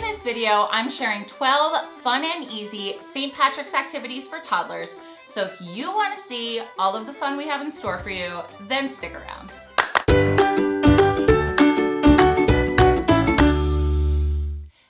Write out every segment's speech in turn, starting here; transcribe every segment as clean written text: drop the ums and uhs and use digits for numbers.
this video, I'm sharing 12 fun and easy St. Patrick's activities for toddlers. So if you want to see all of the fun we have in store for you, then stick around.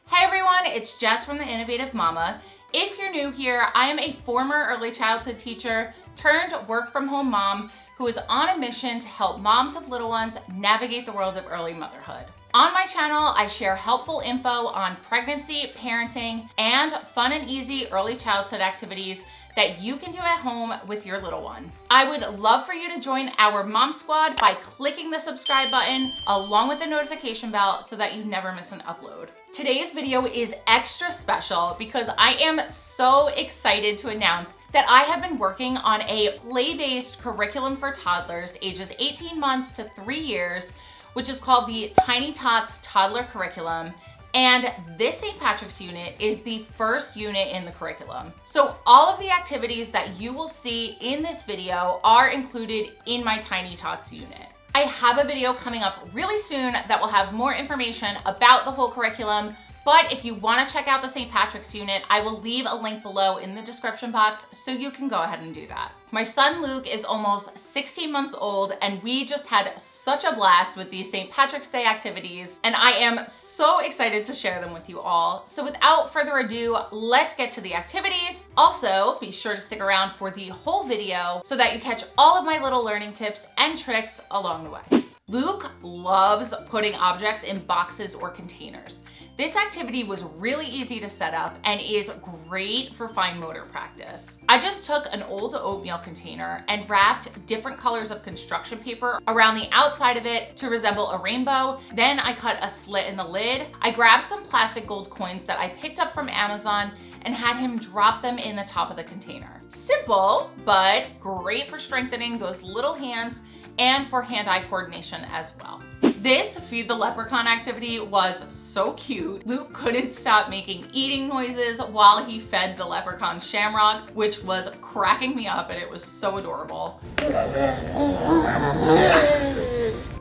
Hey everyone, it's Jess from The Innovative Mama. If you're new here, I am a former early childhood teacher turned work from home mom who is on a mission to help moms of little ones navigate the world of early motherhood. On my channel, I share helpful info on pregnancy, parenting, and fun and easy early childhood activities that you can do at home with your little one. I would love for you to join our mom squad by clicking the subscribe button along with the notification bell so that you never miss an upload. Today's video is extra special because I am so excited to announce that I have been working on a play-based curriculum for toddlers ages 18 months to 3 years, which is called the Tiny Tots Toddler Curriculum. And this St. Patrick's unit is the first unit in the curriculum. So all of the activities that you will see in this video are included in my Tiny Tots unit. I have a video coming up really soon that will have more information about the whole curriculum, but if you want to check out the St. Patrick's unit, I will leave a link below in the description box so you can go ahead and do that. My son Luke is almost 16 months old and we just had such a blast with these St. Patrick's Day activities and I am so excited to share them with you all. So without further ado, let's get to the activities. Also, be sure to stick around for the whole video so that you catch all of my little learning tips and tricks along the way. Luke loves putting objects in boxes or containers. This activity was really easy to set up and is great for fine motor practice. I just took an old oatmeal container and wrapped different colors of construction paper around the outside of it to resemble a rainbow. Then I cut a slit in the lid. I grabbed some plastic gold coins that I picked up from Amazon and had him drop them in the top of the container. Simple, but great for strengthening those little hands and for hand-eye coordination as well. This Feed the Leprechaun activity was so cute. Luke couldn't stop making eating noises while he fed the leprechaun shamrocks, which was cracking me up and it was so adorable.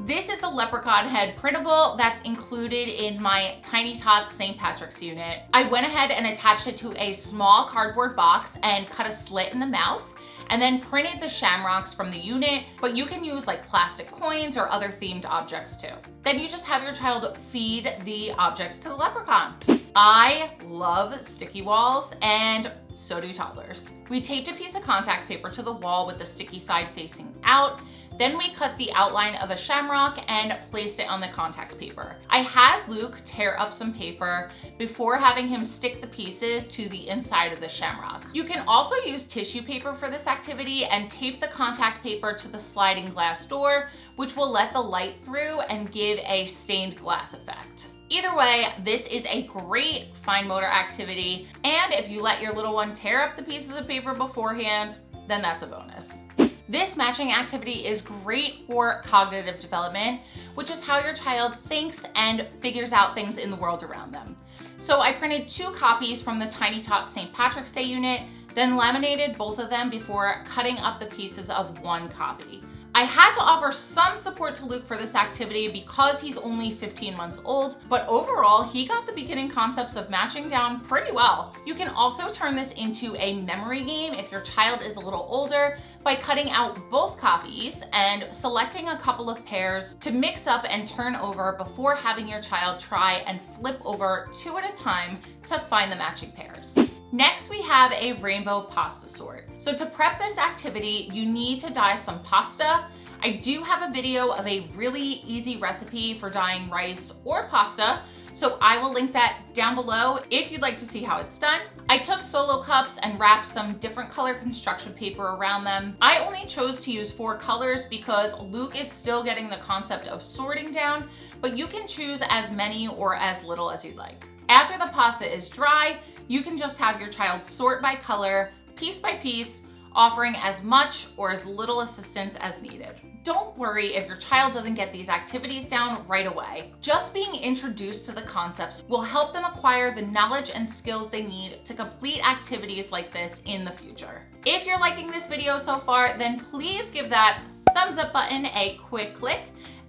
This is the leprechaun head printable that's included in my Tiny Tots St. Patrick's unit. I went ahead and attached it to a small cardboard box and cut a slit in the mouth, and then printed the shamrocks from the unit, but you can use like plastic coins or other themed objects too. Then you just have your child feed the objects to the leprechaun. I love sticky walls and so do toddlers. We taped a piece of contact paper to the wall with the sticky side facing out. Then we cut the outline of a shamrock and placed it on the contact paper. I had Luke tear up some paper before having him stick the pieces to the inside of the shamrock. You can also use tissue paper for this activity and tape the contact paper to the sliding glass door, which will let the light through and give a stained glass effect. Either way, this is a great fine motor activity, and if you let your little one tear up the pieces of paper beforehand, then that's a bonus. This matching activity is great for cognitive development, which is how your child thinks and figures out things in the world around them. So I printed 2 copies from the Tiny Tots St. Patrick's Day unit, then laminated both of them before cutting up the pieces of 1 copy. I had to offer some support to Luke for this activity because he's only 15 months old, but overall, he got the beginning concepts of matching down pretty well. You can also turn this into a memory game if your child is a little older by cutting out both copies and selecting a couple of pairs to mix up and turn over before having your child try and flip over 2 at a time to find the matching pairs. Next, we have a rainbow pasta sort. So to prep this activity, you need to dye some pasta. I do have a video of a really easy recipe for dyeing rice or pasta, so I will link that down below if you'd like to see how it's done. I took solo cups and wrapped some different color construction paper around them. I only chose to use 4 colors because Luke is still getting the concept of sorting down, but you can choose as many or as little as you'd like. After the pasta is dry, you can just have your child sort by color, piece by piece, offering as much or as little assistance as needed. Don't worry if your child doesn't get these activities down right away. Just being introduced to the concepts will help them acquire the knowledge and skills they need to complete activities like this in the future. If you're liking this video so far, then please give that thumbs up button a quick click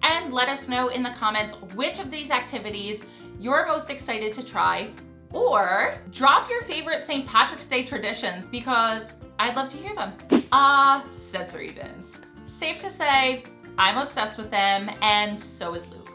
and let us know in the comments which of these activities you're most excited to try, or drop your favorite St. Patrick's Day traditions because I'd love to hear them. Sensory bins. Safe to say, I'm obsessed with them, and so is Luke.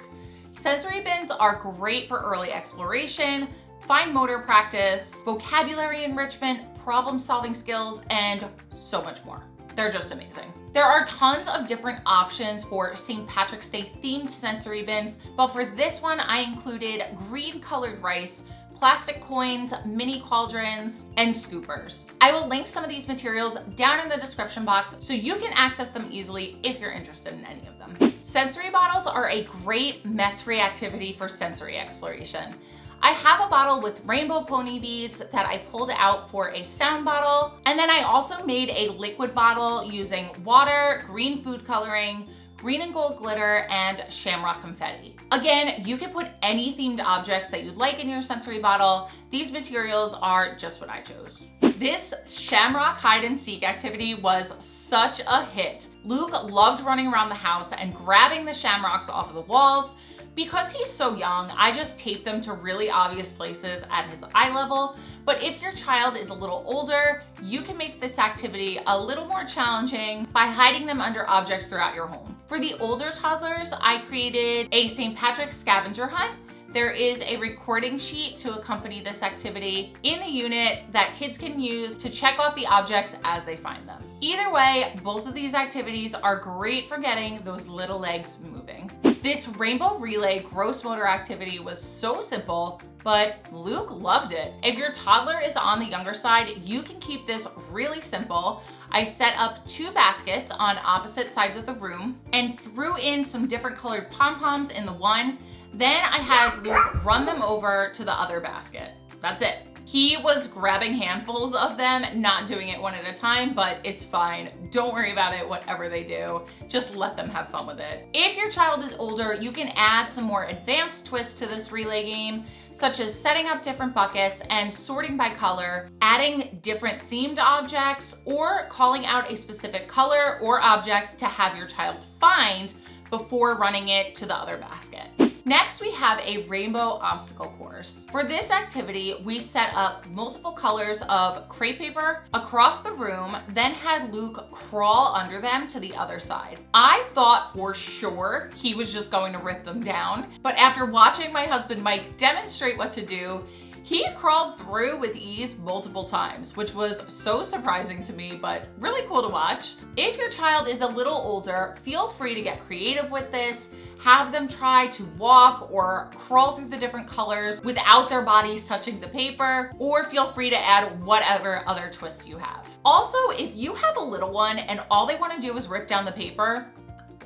Sensory bins are great for early exploration, fine motor practice, vocabulary enrichment, problem-solving skills, and so much more. They're just amazing. There are tons of different options for St. Patrick's Day themed sensory bins, but for this one, I included green colored rice, plastic coins, mini cauldrons, and scoopers. I will link some of these materials down in the description box so you can access them easily if you're interested in any of them. Sensory bottles are a great mess-free activity for sensory exploration. I have a bottle with rainbow pony beads that I pulled out for a sound bottle, and then I also made a liquid bottle using water, green food coloring, green and gold glitter, and shamrock confetti. Again, you can put any themed objects that you'd like in your sensory bottle. These materials are just what I chose. This shamrock hide and seek activity was such a hit. Luke loved running around the house and grabbing the shamrocks off of the walls. Because he's so young, I just taped them to really obvious places at his eye level. But if your child is a little older, you can make this activity a little more challenging by hiding them under objects throughout your home. For the older toddlers, I created a St. Patrick's scavenger hunt. There is a recording sheet to accompany this activity in the unit that kids can use to check off the objects as they find them. Either way, both of these activities are great for getting those little legs moving. This rainbow relay gross motor activity was so simple, but Luke loved it. If your toddler is on the younger side, you can keep this really simple. I set up 2 baskets on opposite sides of the room and threw in some different colored pom-poms in the one. Then I had Luke run them over to the other basket. That's it. He was grabbing handfuls of them, not doing it one at a time, but it's fine. Don't worry about it, whatever they do. Just let them have fun with it. If your child is older, you can add some more advanced twists to this relay game, such as setting up different buckets and sorting by color, adding different themed objects, or calling out a specific color or object to have your child find before running it to the other basket. Next, we have a rainbow obstacle course. For this activity, we set up multiple colors of crepe paper across the room, then had Luke crawl under them to the other side. I thought for sure he was just going to rip them down, but after watching my husband Mike demonstrate what to do, he crawled through with ease multiple times, which was so surprising to me, but really cool to watch. If your child is a little older, feel free to get creative with this. Have them try to walk or crawl through the different colors without their bodies touching the paper, or feel free to add whatever other twists you have. Also, if you have a little one and all they want to do is rip down the paper,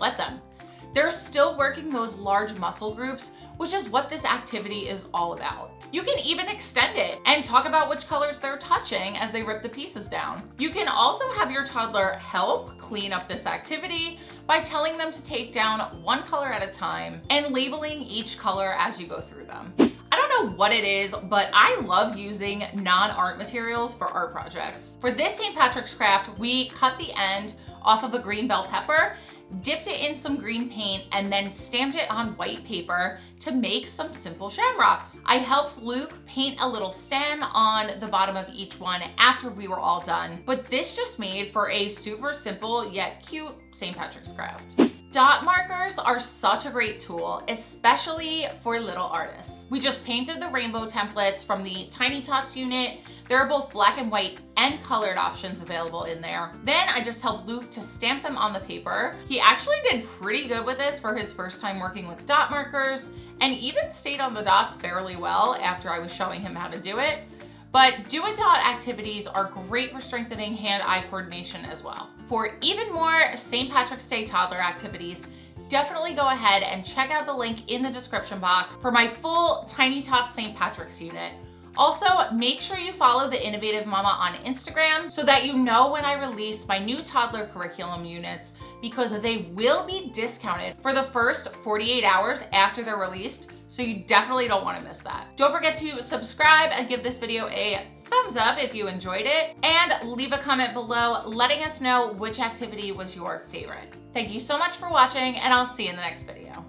let them. They're still working those large muscle groups, which is what this activity is all about. You can even extend it and talk about which colors they're touching as they rip the pieces down. You can also have your toddler help clean up this activity by telling them to take down one color at a time and labeling each color as you go through them. I don't know what it is, but I love using non-art materials for art projects. For this St. Patrick's craft, we cut the end off of a green bell pepper, dipped it in some green paint, and then stamped it on white paper to make some simple shamrocks. I helped Luke paint a little stem on the bottom of each one after we were all done, but this just made for a super simple yet cute St. Patrick's craft. Dot markers are such a great tool, especially for little artists. We just painted the rainbow templates from the Tiny Tots unit. There are both black and white and colored options available in there. Then I just helped Luke to stamp them on the paper. He actually did pretty good with this for his first time working with dot markers, and even stayed on the dots fairly well after I was showing him how to do it. But do-a-dot activities are great for strengthening hand-eye coordination as well. For even more St. Patrick's Day toddler activities, definitely go ahead and check out the link in the description box for my full Tiny Tots St. Patrick's unit. Also, make sure you follow the Innovative Mama on Instagram so that you know when I release my new toddler curriculum units, because they will be discounted for the first 48 hours after they're released, so you definitely don't want to miss that. Don't forget to subscribe and give this video a thumbs up if you enjoyed it, and leave a comment below letting us know which activity was your favorite. Thank you so much for watching, and I'll see you in the next video.